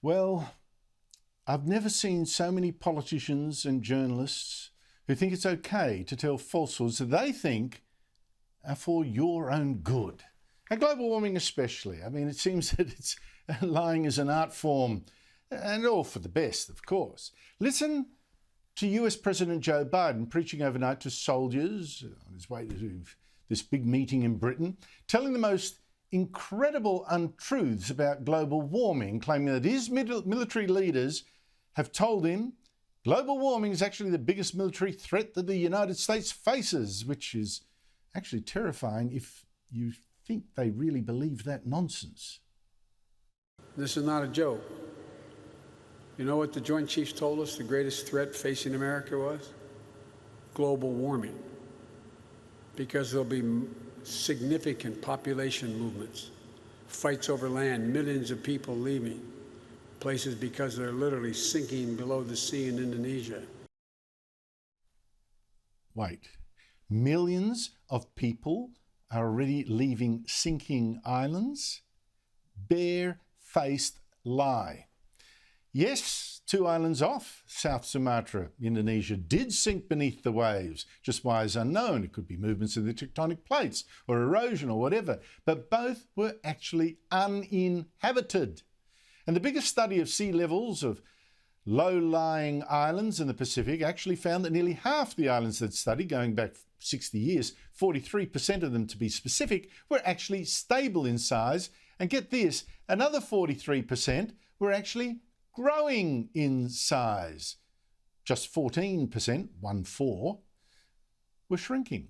Well, I've never seen so many politicians and journalists who think it's okay to tell falsehoods that they think are for your own good. And global warming especially. I mean, it seems that it's lying is an art form, and all for the best, of course. Listen to US President Joe Biden preaching overnight to soldiers on his way to this big meeting in Britain, telling the most incredible untruths about global warming, claiming that his military leaders have told him global warming is actually the biggest military threat that the United States faces, which is actually terrifying if you think they really believe that nonsense. This is not a joke. You know what the Joint Chiefs told us the greatest threat facing America was? Global warming. Because there'll be significant population movements, fights over land, millions of people leaving places because they're literally sinking below the sea in Indonesia. Wait, millions of people are already leaving sinking islands? Bare-faced lie. Yes, 2 islands off South Sumatra, Indonesia, did sink beneath the waves. Just why is unknown. It could be movements in the tectonic plates or erosion or whatever. But both were actually uninhabited. And the biggest study of sea levels of low-lying islands in the Pacific actually found that nearly half the islands that studied, going back 60 years, 43% of them to be specific, were actually stable in size. And get this, another 43% were actually growing in size. Just 14%, 1/4, were shrinking.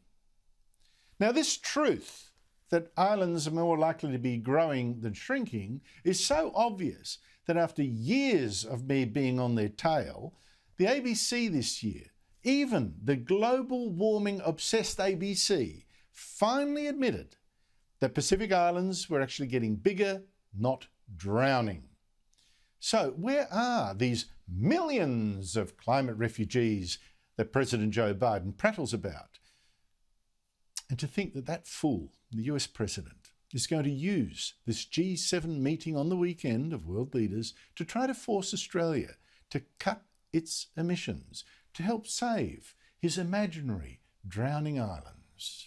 Now, this truth that islands are more likely to be growing than shrinking is so obvious that after years of me being on their tail, the ABC this year, even the global warming obsessed ABC, finally admitted that Pacific Islands were actually getting bigger, not drowning. So where are these millions of climate refugees that President Joe Biden prattles about? And to think that that fool, the US president, is going to use this G7 meeting on the weekend of world leaders to try to force Australia to cut its emissions to help save his imaginary drowning islands.